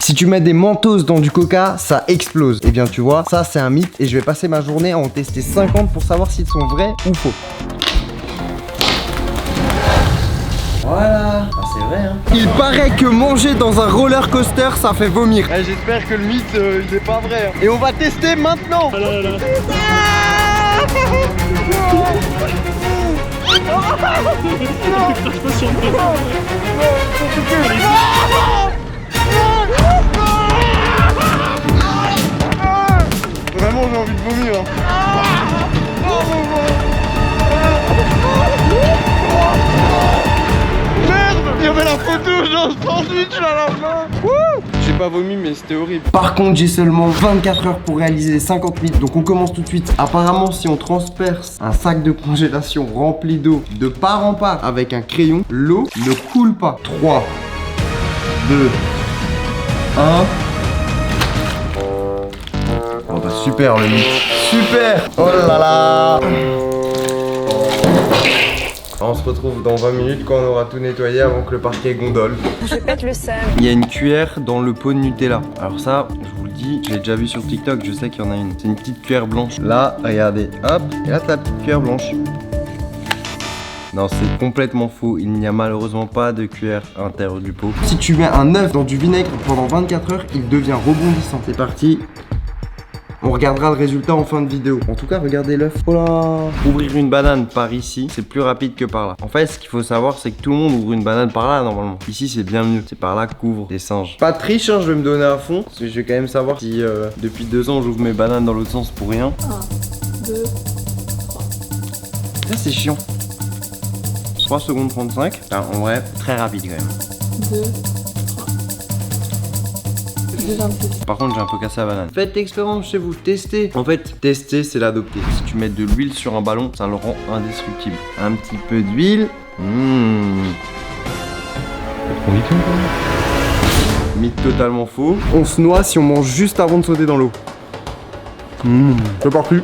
Si tu mets des Mentos dans du coca, ça explose. Eh bien tu vois, ça c'est un mythe et je vais passer ma journée à en tester 50 pour savoir s'ils sont vrais ou faux. Voilà, c'est vrai hein. Il paraît que manger dans un roller coaster ça fait vomir. J'espère que le mythe il est pas vrai hein. Et on va tester maintenant. Ah là là. Vraiment j'ai envie de vomir hein. Merde, il y avait la photo genre sandwich à la fin. J'ai pas vomi mais c'était horrible. Par contre j'ai seulement 24 heures pour réaliser les 50 mythes. Donc on commence tout de suite. Apparemment si on transperce un sac de congélation rempli d'eau de part en part avec un crayon, l'eau ne coule pas. 3, 2, 1. Oh bah super le mythe. Super. Oh là là. On se retrouve dans 20 minutes quand on aura tout nettoyé avant que le parquet gondole. Je pète le seum. Il y a une cuillère dans le pot de Nutella. Alors ça, je vous le dis, je l'ai déjà vu sur TikTok, je sais qu'il y en a une. C'est une petite cuillère blanche. Là, regardez, hop, et là t'as la petite cuillère blanche. Non, c'est complètement faux. Il n'y a malheureusement pas de cuillère à l'intérieur du pot. Si tu mets un œuf dans du vinaigre pendant 24 heures, il devient rebondissant. C'est parti. On regardera le résultat en fin de vidéo. En tout cas, regardez l'œuf. Oh là! Ouvrir une banane par ici, c'est plus rapide que par là. En fait, ce qu'il faut savoir, c'est que tout le monde ouvre une banane par là, normalement. Ici, c'est bien mieux. C'est par là qu'ouvrent les singes. Pas de triche, hein, je vais me donner à fond. Parce que je vais quand même savoir si depuis 2 ans, j'ouvre mes bananes dans l'autre sens pour rien. 1, 2, 3. Ça, c'est chiant. 3 secondes 35. Enfin, en vrai, très rapide quand même. 2, 3. 2,26. Par contre, j'ai un peu cassé la banane. Faites l'expérience chez vous, testez. En fait, tester, c'est l'adopter. Si tu mets de l'huile sur un ballon, ça le rend indestructible. Un petit peu d'huile. Mythe totalement faux. On se noie si on mange juste avant de sauter dans l'eau. C'est parti.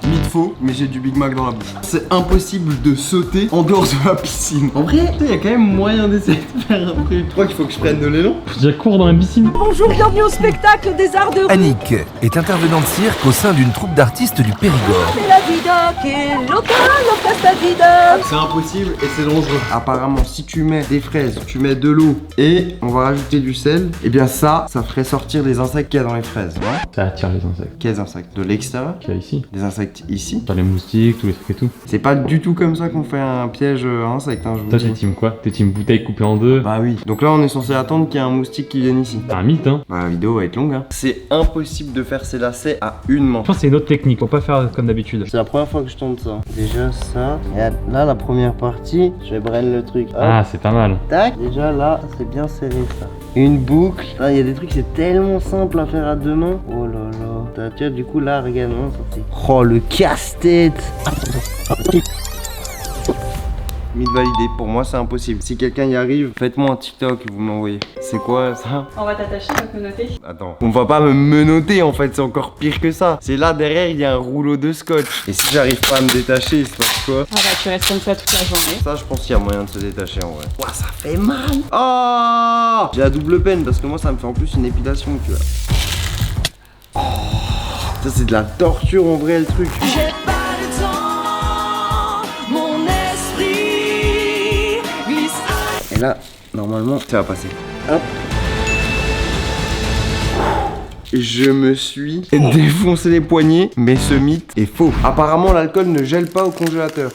Mythe faux, mais j'ai du Big Mac dans la bouche. C'est impossible de sauter en dehors de la piscine. En vrai, il y a quand même moyen d'essayer de faire un truc. Tu crois qu'il faut que je prenne de l'élan? Faut déjà cours dans la piscine. Bonjour, bienvenue au spectacle des arts de Annick est intervenante cirque au sein d'une troupe d'artistes du Périgord. C'est la vida che loca, loca sta vida. C'est impossible et c'est dangereux. Apparemment, si tu mets des fraises, tu mets de l'eau et on va rajouter du sel, et bien ça ferait sortir les insectes qu'il y a dans les fraises. Ouais. Ça attire les insectes. Quels insectes? De l'extérieur? Qu'il y a ici. Des insectes ici? T'as les moustiques, tous les trucs et tout. C'est pas du tout comme ça qu'on fait un piège à insectes, hein, je vous Toi, le t'es dis. team quoi? T'es team bouteille coupée en deux. Bah oui. Donc là, on est censé attendre qu'il y ait un moustique qui vienne ici. T'as un mythe, hein. Bah la vidéo va être longue, hein. C'est impossible de faire ces lacets à une main. Je pense que c'est une autre technique. Faut pas faire comme d'habitude. C'est la première fois que je tente ça. Déjà ça. Regarde, là la première partie, je vais brain le truc. Hop. Ah, c'est pas mal. Tac. Déjà là, c'est bien serré ça. Une boucle. Là, il y a des trucs, c'est tellement simple à faire à deux mains. Oh là là. Tiens, du coup là, regarde, non, ça fait. Oh le casse-tête. Mythe validé, pour moi c'est impossible. Si quelqu'un y arrive, faites-moi un TikTok et vous m'envoyez. C'est quoi ça? On va t'attacher, on va te noter. Attends, on va pas me menotter en fait, c'est encore pire que ça. C'est là derrière, il y a un rouleau de scotch. Et si j'arrive pas à me détacher, il se passe quoi? Ah bah tu restes comme ça toute la journée. Ça, je pense qu'il y a moyen de se détacher en vrai. Ouah, ça fait mal. Oh, j'ai la double peine parce que moi ça me fait en plus une épilation, tu vois. Oh, ça c'est de la torture en vrai le truc. J'ai pas le temps, mon esprit glisse. Et là, normalement, ça va passer. Hop. Je me suis défoncé les poignets, mais ce mythe est faux. Apparemment, l'alcool ne gèle pas au congélateur.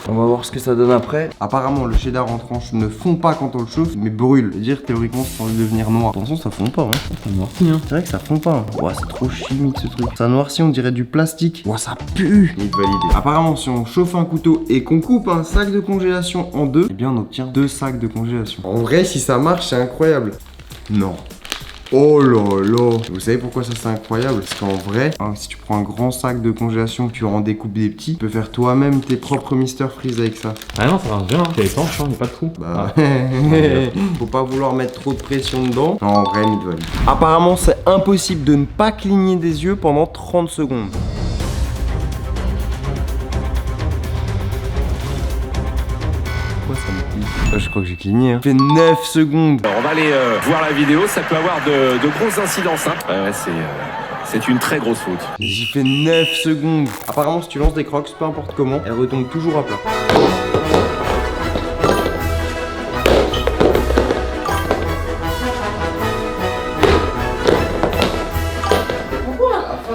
On va voir ce que ça donne après. Apparemment, le cheddar en tranche ne fond pas quand on le chauffe, mais brûle. C'est-à-dire théoriquement, c'est censé devenir noir. Attention, ça fond pas. Hein. Ça noircit, hein. C'est vrai que ça fond pas. Hein. Ouah, c'est trop chimique ce truc. Ça noircit, on dirait du plastique. Ouah, ça pue. Mythe validé. Apparemment, si on chauffe un couteau et qu'on coupe un sac de congélation en deux, eh bien, on obtient 2 sacs de congélation. En vrai, si ça marche, c'est incroyable. Non. Oh là là. Vous savez pourquoi ça c'est incroyable? Parce qu'en vrai, hein, si tu prends un grand sac de congélation, tu en découpes des petits, tu peux faire toi-même tes propres Mr Freeze avec ça. Ah non, ça marche bien. T'es étanche, hein. Y'a pas de trou. Bah, faut pas vouloir mettre trop de pression dedans. Non, en vrai, mythe validé. Apparemment, c'est impossible de ne pas cligner des yeux pendant 30 secondes. pourquoi ça me clique? Je crois que j'ai cligné. Hein. Fait 9 secondes. Alors, on va aller voir la vidéo, ça peut avoir de grosses incidences. Hein. Ouais, c'est une très grosse faute. J'ai fait 9 secondes. Apparemment, si tu lances des crocs, peu importe comment, elles retombent toujours à plat.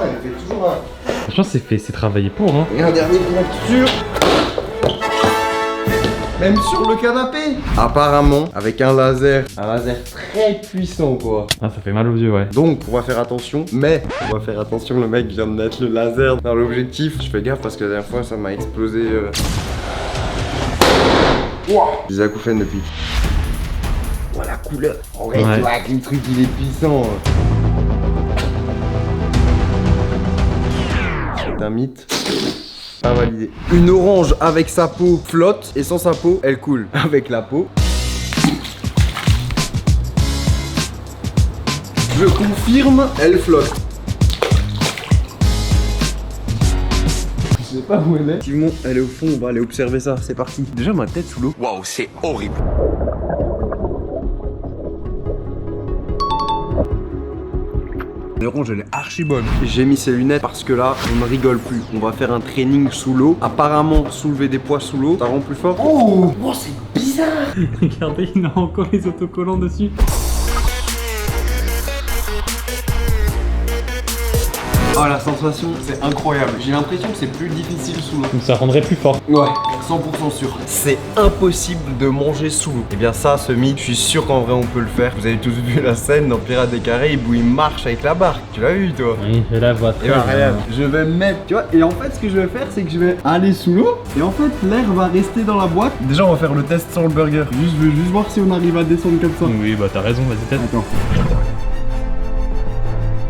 Elle fait toujours un... Franchement, c'est travaillé pour, hein. Et un dernier bloc sûr. Même sur le canapé. Apparemment, avec un laser très puissant quoi. Ah, ça fait mal aux yeux, ouais. Donc, on va faire attention, mais on va faire attention, le mec vient de mettre le laser dans l'objectif. Je fais gaffe parce que la dernière fois, ça m'a explosé. Ouah, des acouphènes depuis. Oh la couleur. En vrai, Ouais. tu vois que le truc il est puissant. C'est un mythe. Pas validé. Une orange avec sa peau flotte et sans sa peau, elle coule. Avec la peau. Je confirme, elle flotte. Je sais pas où elle est. Effectivement, elle est au fond, on va aller observer ça, c'est parti. Déjà ma tête sous l'eau. Waouh, c'est horrible. L'orange elle est archi bonne. J'ai mis ces lunettes parce que là, on ne rigole plus. On va faire un training sous l'eau. Apparemment, soulever des poids sous l'eau, ça rend plus fort. Oh, oh c'est bizarre. Regardez, il a encore les autocollants dessus. Oh la sensation, c'est incroyable. J'ai l'impression que c'est plus difficile sous l'eau. Donc ça rendrait plus fort. Ouais, 100% sûr. C'est impossible de manger sous l'eau. Et bien ça, ce mythe, je suis sûr qu'en vrai on peut le faire. Vous avez tous vu la scène dans Pirates des Caraïbes où il marche avec la barque. Tu l'as vu toi? Oui, je la vois très Et bah bien. regarde, je vais me mettre, tu vois, et en fait ce que je vais faire c'est que je vais aller sous l'eau et en fait l'air va rester dans la boîte. Déjà on va faire le test sans le burger. Je veux juste voir si on arrive à descendre comme ça. Oui, bah t'as raison, vas-y, teste. Attends.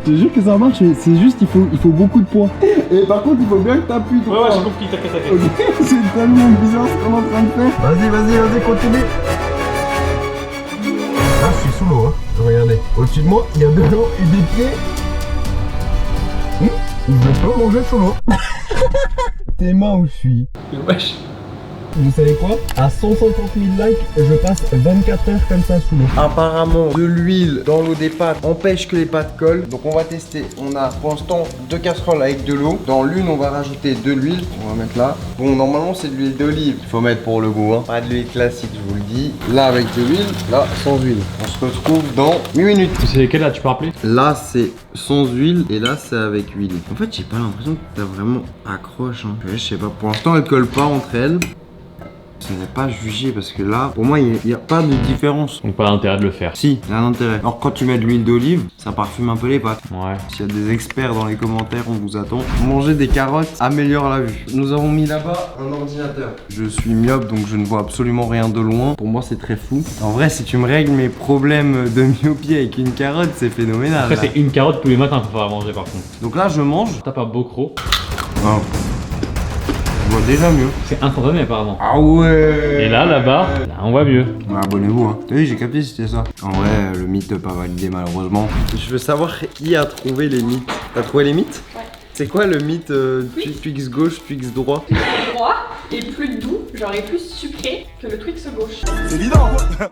Je te jure que ça marche, c'est juste il faut beaucoup de poids. Et par contre il faut bien que t'appuies toi. compris, t'inquiète. Ok, c'est tellement bizarre ce qu'on est en train de faire. Vas-y, continue. Là je suis sous l'eau, hein. Regardez. Au-dessus de moi, il y a de l'eau et des pieds. Je peux manger sous l'eau. Tes mains où je suis. Wesh. Vous savez quoi? À 150 000 likes, je passe 24 heures comme ça sous l'eau. Apparemment, de l'huile dans l'eau des pâtes empêche que les pâtes collent. Donc on va tester. On a pour l'instant 2 casseroles avec de l'eau. Dans l'une, on va rajouter de l'huile. On va mettre là. Bon, normalement, c'est de l'huile d'olive. Il faut mettre pour le goût, hein. Pas de l'huile classique, je vous le dis. Là, avec de l'huile. Là, sans huile. On se retrouve dans 8 minutes. C'est lesquels là, tu peux rappeler? Là, c'est sans huile et là, c'est avec huile. En fait, j'ai pas l'impression que t'as vraiment accroche. Hein. Je sais pas. Pour l'instant, elles collent pas entre elles. Ce n'est pas jugé parce que là, pour moi, il n'y a pas de différence. Donc pas l'intérêt de le faire. Si, il y a un intérêt. Alors quand tu mets de l'huile d'olive, ça parfume un peu les pâtes. Ouais. S'il y a des experts dans les commentaires, on vous attend. Manger des carottes améliore la vue. Nous avons mis là-bas un ordinateur. Je suis myope donc je ne vois absolument rien de loin. Pour moi, c'est très flou. En vrai, si tu me règles mes problèmes de myopie avec une carotte, c'est phénoménal. Après, là. c'est une carotte tous les matins qu'il faudra manger par contre. Donc là, je mange. Tape à Bocro. Oh. Je vois déjà mieux. C'est instantané apparemment. Ah ouais. Et là, là-bas, là, on voit mieux. Ouais, abonnez-vous, hein. T'as vu, j'ai capté c'était ça. En vrai, le mythe pas validé malheureusement. Je veux savoir qui a trouvé les mythes. T'as trouvé les mythes? Ouais. C'est quoi le mythe Twix gauche, Twix droit? Droit et plus doux, genre et plus sucré que le Twix gauche.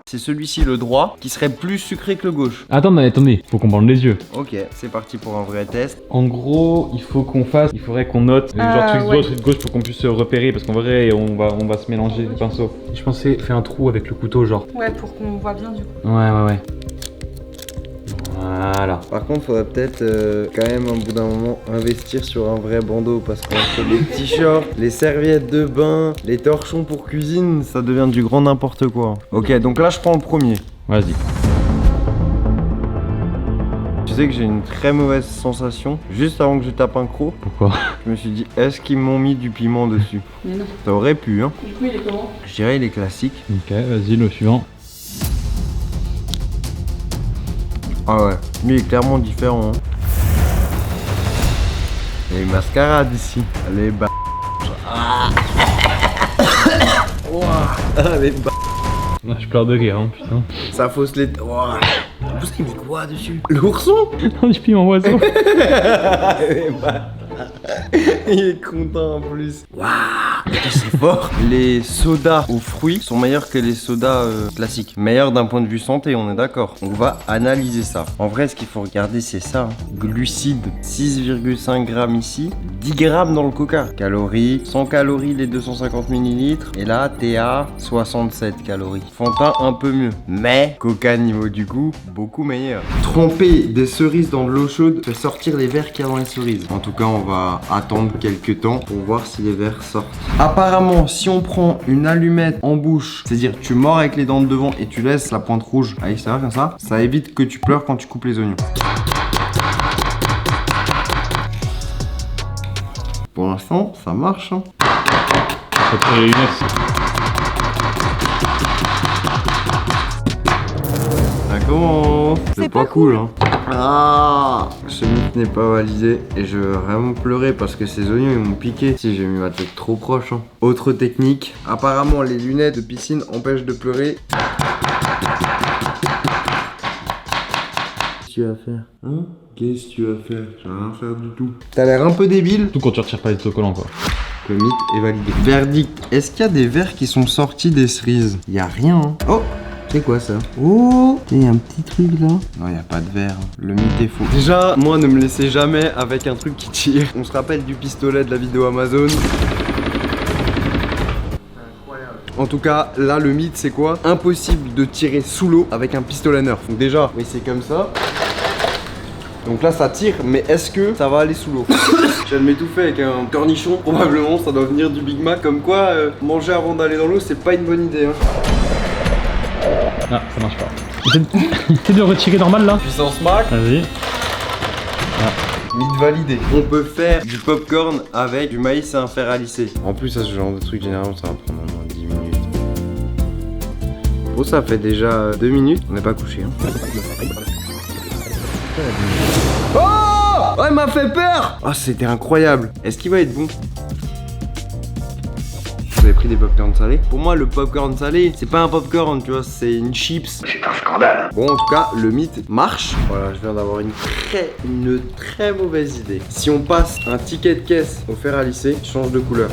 C'est celui-ci le droit qui serait plus sucré que le gauche. Attendez, faut qu'on bande les yeux. Ok, c'est parti pour un vrai test. En gros, il faudrait qu'on note genre Twix droit, Twix gauche pour qu'on puisse se repérer parce qu'en vrai, on va se mélanger les pinceaux. Je pensais faire un trou avec le couteau genre. Ouais, pour qu'on voit bien du coup. Ouais. Voilà. Par contre, faudrait peut-être quand même un bout d'un moment investir sur un vrai bandeau parce qu'entre les t-shirts, les serviettes de bain, les torchons pour cuisine, ça devient du grand n'importe quoi. Ok, donc là je prends le premier. Vas-y. Tu sais que j'ai une très mauvaise sensation. Juste avant que je tape un croc, Pourquoi? je me suis dit est-ce qu'ils m'ont mis du piment dessus? Mais non. Ça aurait pu, hein. Du coup, il est comment? Je dirais il est classique. Ok, vas-y, le suivant. Ah ouais, lui il est clairement différent. Hein. Il y a une mascarade ici. Allez, bah. Allez, bah. Ah, je pleure de rire, hein, putain. Ça fausse les. Ouah. En plus, il met quoi dessus? L'ourson? Non, du piment oiseau. Allez, bah. Il est content en plus. Waouh. C'est fort. Les sodas aux fruits sont meilleurs que les sodas classiques. Meilleurs d'un point de vue santé, on est d'accord. On va analyser ça. En vrai, ce qu'il faut regarder, c'est ça. Hein. Glucides, 6,5 grammes ici. 10 grammes dans le coca. Calories, 100 calories les 250 millilitres. Et là, TA, 67 calories. Fanta, un peu mieux. Mais, coca niveau du goût, beaucoup meilleur. Tremper des cerises dans de l'eau chaude fait sortir les vers qu'il y a dans les cerises. En tout cas, on va attendre quelques temps pour voir si les vers sortent. Apparemment, si on prend une allumette en bouche, c'est-à-dire tu mords avec les dents de devant et tu laisses la pointe rouge à l'extérieur comme ça évite que tu pleures quand tu coupes les oignons. Pour l'instant, ça marche. Hein. Après les lunettes. Ça commence. C'est pas cool, hein. Ah, ce mythe n'est pas validé et je vais vraiment pleurer parce que ces oignons ils m'ont piqué. Si j'ai mis ma tête trop proche. Hein. Autre technique, apparemment les lunettes de piscine empêchent de pleurer. Qu'est-ce que tu vas faire? Hein? Qu'est-ce que tu vas faire? Je vais rien faire du tout. T'as l'air un peu débile. Surtout quand tu retires pas les autocollants quoi. Le mythe est validé. Verdict, est-ce qu'il y a des vers qui sont sortis des cerises? Y a rien. Hein. Oh! C'est quoi ça? Oh! Il y a un petit truc là. Non, il n'y a pas de verre. Le mythe est faux. Déjà, moi, ne me laissez jamais avec un truc qui tire. On se rappelle du pistolet de la vidéo Amazon. En tout cas, là, le mythe, c'est quoi? Impossible de tirer sous l'eau avec un pistolet Nerf. Donc déjà, oui, c'est comme ça. Donc là, ça tire, mais est-ce que ça va aller sous l'eau? Je viens de m'étouffer avec un cornichon. Probablement, ça doit venir du Big Mac. Comme quoi, manger avant d'aller dans l'eau, c'est pas une bonne idée. Hein. Ah, ça marche pas. Essaye de retirer normal là. Puissance max. Vas-y. Mythe validé. On peut faire du popcorn avec du maïs et un fer à lisser. En plus, ça, ce genre de truc, généralement, ça va prendre au moins 10 minutes. Bon, ça fait déjà 2 minutes. On n'est pas couché. Hein. Oh! Oh, il m'a fait peur! Oh, c'était incroyable. Est-ce qu'il va être bon? Vous avez pris des popcorn salés? Pour moi, le popcorn salé, c'est pas un popcorn, tu vois, c'est une chips. C'est un scandale. Bon, en tout cas, le mythe marche. Voilà, je viens d'avoir une très mauvaise idée. Si on passe un ticket de caisse au fer à lisser, il change de couleur.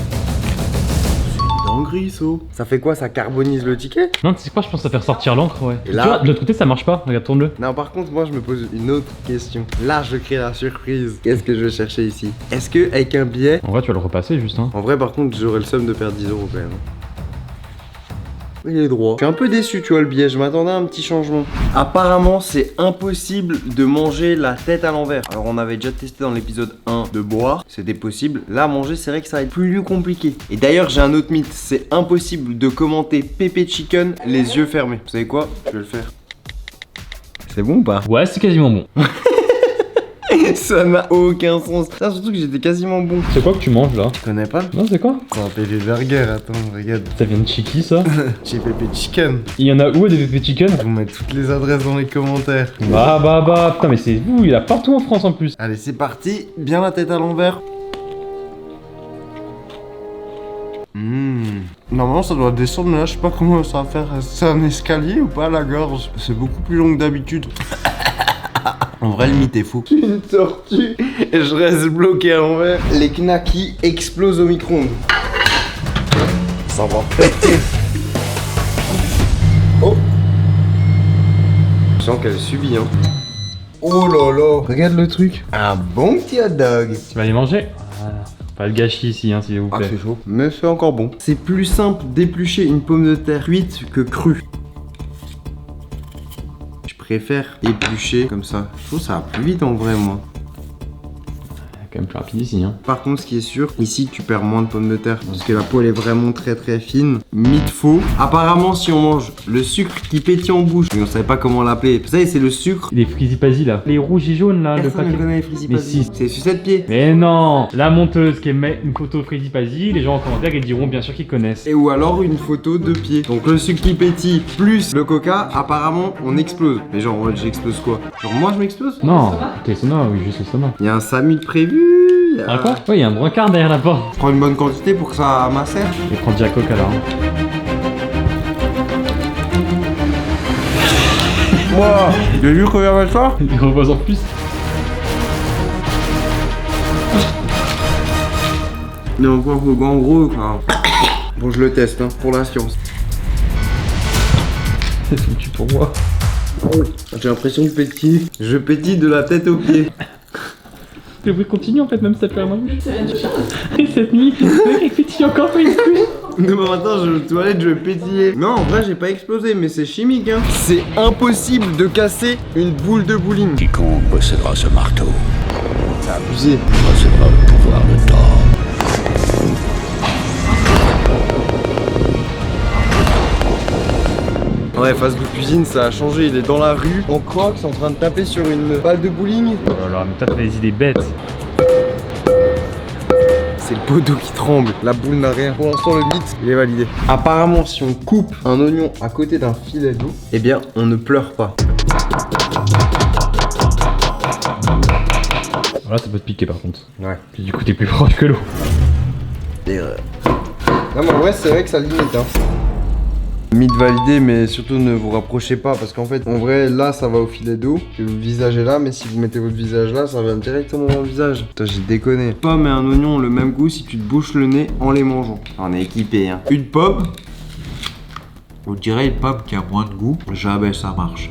C'est une dinguerie, ça. Ça fait quoi? Ça carbonise le ticket? Non, tu sais quoi, je pense que ça fait ressortir l'encre, ouais. Et là... Tu vois, de l'autre côté, ça marche pas. Regarde, tourne-le. Non, par contre, moi, je me pose une autre question. Là, je crée la surprise. Qu'est-ce que je vais chercher ici? Est-ce que avec un billet... En vrai, tu vas le repasser juste, hein. En vrai, par contre, j'aurais le seum de perdre 10 € quand même. Il est droit. Je suis un peu déçu, tu vois, le billet. Je m'attendais à un petit changement. Apparemment, c'est impossible de manger la tête à l'envers. Alors, on avait déjà testé dans l'épisode 1 de boire. C'était possible. Là, manger, c'est vrai que ça va être plus compliqué. Et d'ailleurs, j'ai un autre mythe. C'est impossible de commenter Pépé Chicken les yeux fermés. Vous savez quoi? Je vais le faire. C'est bon ou pas? Ouais, c'est quasiment bon. Ça n'a aucun sens. Ça, surtout que j'étais quasiment bon. C'est quoi que tu manges là? Tu connais pas? Non, c'est quoi? C'est un PV Burger, attends, regarde. Ça vient de Chiki ça? Chez Pépé Chicken. Il y en a où des Pépé Chicken? Je vais vous mettre toutes les adresses dans les commentaires. Bah, putain, mais c'est vous, il y en a partout en France en plus. Allez, c'est parti. Bien la tête à l'envers. Normalement, ça doit descendre, mais là, je sais pas comment ça va faire. C'est un escalier ou pas à la gorge? C'est beaucoup plus long que d'habitude. En vrai, le mythe est fou. Je suis une tortue et je reste bloqué à l'envers. Les knackis explosent au micro-ondes. Ça va péter. Oh! Je sens qu'elle subit, hein. Oh là là! Regarde le truc. Un bon petit hot dog. Tu vas aller manger? Voilà. Pas le gâchis ici, hein, s'il vous plaît. Ah, c'est chaud. Mais c'est encore bon. C'est plus simple d'éplucher une pomme de terre cuite que crue. Je préfère éplucher comme ça. Je trouve que ça va plus vite en vrai, moi. Quand même plus rapide ici, hein. Par contre, ce qui est sûr, ici tu perds moins de pommes de terre parce que la peau elle est vraiment très fine. Mythe faux. Apparemment, si on mange le sucre qui pétille en bouche, mais on savait pas comment l'appeler. Vous savez, c'est le sucre. Les frisipasi là. Les rouges et jaunes là, le Personne ne paquet. connaît les frisipasi. Mais si. C'est sucette pied. Mais non! La monteuse qui met une photo frisipasi, les gens en commentaire ils diront bien sûr qu'ils connaissent. Et ou alors une photo de pied. Donc le sucre qui pétille plus le coca, apparemment on explose. Mais genre, en mode, j'explose quoi? Genre moi je m'explose? Non, t'es sonore, oui, juste le sonore. Il y a un SAMU de prévu. Ah quoi? Ouais, il y a un brancard derrière la porte. Je prends une bonne quantité pour que ça macère. Et prends déjà coca alors. Moi, j'ai vu combien avec ça? Il repose en plus. Mais en gros, quoi. Bon, je le teste, hein, pour la science. C'est foutu pour moi. J'ai l'impression de pétiller. Je pétille de la tête aux pieds. Le bruit continue en fait, même si ça fait un bouche. Ça vient de chercher. Et cette nuit, le mec il pétille encore quand il se couche. Non mais attends, je vais aux toilettes, je vais pétiller. Non, en vrai, j'ai pas explosé, mais c'est chimique, hein. C'est impossible de casser une boule de bowling. Quiconque possédera ce marteau C'est abusé. possédera le pouvoir de Thor. Ouais, Fast Food Cuisine, ça a changé. Il est dans la rue, en crocs, en train de taper sur une balle de bowling. Oh là là, mais toi t'as des idées bêtes. C'est le pot d'eau qui tremble. La boule n'a rien. Pour l'instant, le mythe, il est validé. Apparemment, si on coupe un oignon à côté d'un filet d'eau, eh bien, on ne pleure pas. Là ça peut te piquer par contre. Ouais. Puis du coup t'es plus proche que l'eau. Non, mais en vrai, c'est vrai que ça limite, hein. Mythe validé, mais surtout ne vous rapprochez pas parce qu'en fait, en vrai, là ça va au filet d'eau, que le visage est là, mais si vous mettez votre visage là, ça va directement dans le visage. Putain, j'ai déconné. Pomme et un oignon ont le même goût si tu te bouches le nez en les mangeant. On est équipé, hein. Une pomme. On dirait une pomme qui a moins de goût, jamais ça marche.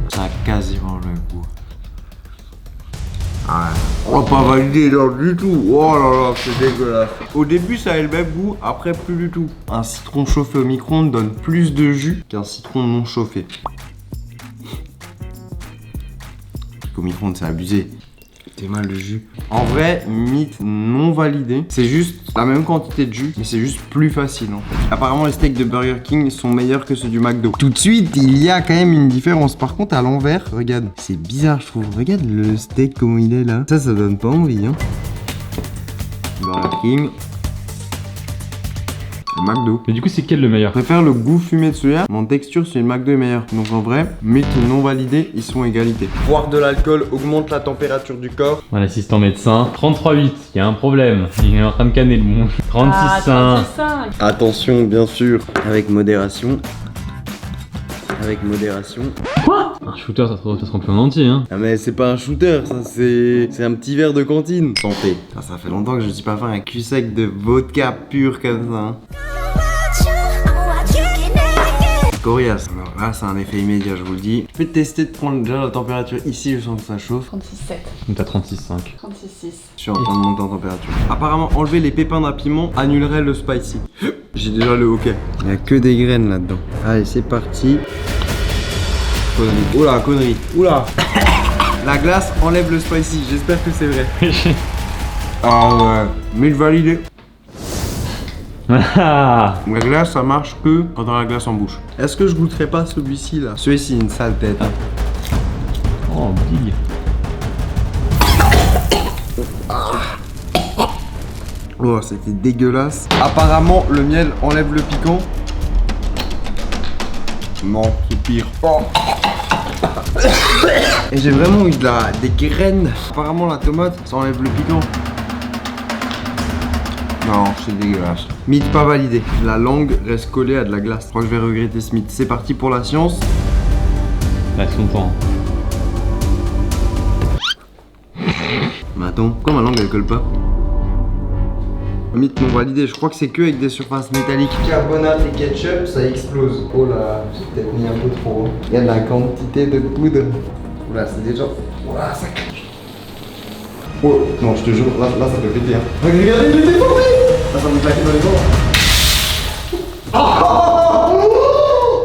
Ça a quasiment le même goût. Ah, on va pas valider là du tout. Oh là là, c'est dégueulasse. Au début, ça avait le même goût, après plus du tout. Un citron chauffé au micro-ondes donne plus de jus qu'un citron non chauffé. Au micro-ondes, c'est abusé. T'es mal le jus. En vrai, mythe non validé. C'est juste la même quantité de jus, mais c'est juste plus facile en fait. Apparemment, les steaks de Burger King sont meilleurs que ceux du McDo. Tout de suite, il y a quand même une différence. Par contre, à l'envers, regarde, c'est bizarre, je trouve. Regarde le steak comment il est là. Ça donne pas envie, hein. Burger King. Le McDo. Mais du coup c'est quel le meilleur? Je préfère le goût fumé de celui-là, mais en texture, celui de McDo est meilleur. Donc en vrai, mythe non validé, ils sont égalité. Boire de l'alcool augmente la température du corps. Mon assistant médecin. 33,8, il y a un problème. Il est en train de canner le monde. 36,5. Ah, 36,5. Attention, bien sûr, avec modération. Avec modération. Un shooter ça se remplit en entier hein. Ah mais c'est pas un shooter, ça c'est un petit verre de cantine. Santé. Ça fait longtemps que je suis pas fait un cul sec de vodka pur comme ça. Hein. Coriace. Alors là, c'est un effet immédiat, je vous le dis. Je peux tester de prendre déjà la température ici, je sens que ça chauffe. 36,7. Donc t'as 36,5. 36,6. Je suis en train de monter en température. Apparemment, enlever les pépins d'un piment annulerait le spicy. J'ai déjà le hockey. Il y a que des graines là-dedans. Allez, c'est parti. Connerie. Oula, connerie. Oula. La glace enlève le spicy. J'espère que c'est vrai. Ah ouais. Mais validé. Ah. La glace, ça marche que quand on a la glace en bouche. Est-ce que je goûterais pas celui-ci là? Celui-ci, une sale tête. Hein. Oh big. Oh, c'était dégueulasse. Apparemment, le miel enlève le piquant. Non, c'est pire. Oh. Et j'ai vraiment eu des graines. Apparemment, la tomate, ça enlève le piquant. Non, c'est dégueulasse. Mythe pas validé. La langue reste collée à de la glace. Je crois que je vais regretter ce mythe. C'est parti pour la science. Reste longtemps. Mais attends, pourquoi ma langue elle colle pas? Mythe non validé, je crois que c'est que avec des surfaces métalliques. Carbonate et ketchup, ça explose. Oh là, j'ai peut-être mis un peu trop. Il y a de la quantité de poudre. Oula, c'est déjà. Oula, ça craque. Oh, non, je te jure, là ça peut péter. Hein. Regardez, je l'ai déformé. Là, ça me claque dans les dents.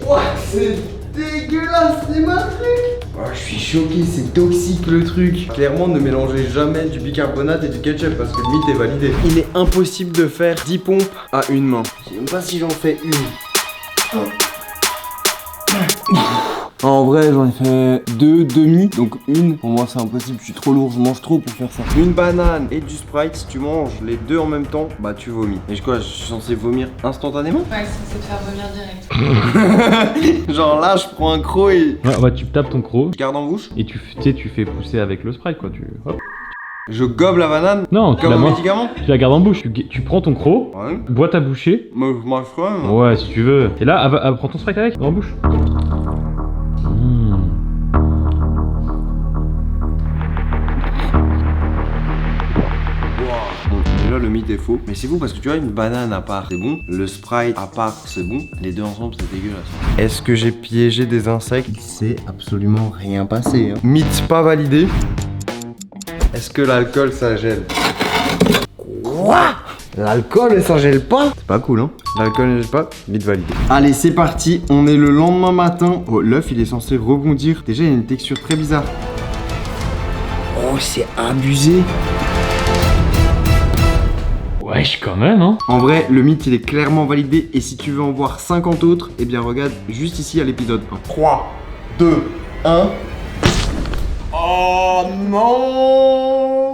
Oh, c'est dégueulasse, c'est ma truc. Oh, je suis choqué, c'est toxique le truc. Clairement, ne mélangez jamais du bicarbonate et du ketchup parce que le mythe est validé. Il est impossible de faire 10 pompes à une main. Je sais même pas si j'en fais une. En vrai, j'en ai fait 2 demi, donc une. Pour moi, c'est impossible, je suis trop lourd, je mange trop pour faire ça. Une banane et du Sprite, si tu manges les deux en même temps, bah tu vomis. Et quoi, je suis censé vomir instantanément? Ouais, c'est de faire vomir direct. Genre là, je prends un croc et Ouais, bah tu tapes ton croc je garde en bouche. et tu fais pousser avec le Sprite quoi. Hop. Je gobe la banane Non, tu comme la, un manges- médicament. tu la gardes en bouche. Tu prends ton croc, Ouais, bois ta bouchée. moi je mange quand même. Ouais, si tu veux. Et là, prends ton Sprite avec, en bouche. le mythe est faux. Mais c'est fou parce que tu vois, une banane à part, c'est bon. Le Sprite à part, c'est bon. Les deux ensemble, c'est dégueulasse. Est-ce que j'ai piégé des insectes? Il s'est absolument rien passé. Hein. Mythe pas validé. Est-ce que l'alcool, ça gèle? Quoi? L'alcool, ça gèle pas? C'est pas cool, hein? L'alcool ne gèle pas? Mythe validé. Allez, c'est parti. On est le lendemain matin. Oh, l'œuf, il est censé rebondir. Déjà, il y a une texture très bizarre. Oh, c'est abusé. Wesh, quand même, hein. En vrai, le mythe, il est clairement validé. Et si tu veux en voir 50 autres, eh bien, regarde juste ici à l'épisode 1. 3, 2, 1. Oh non!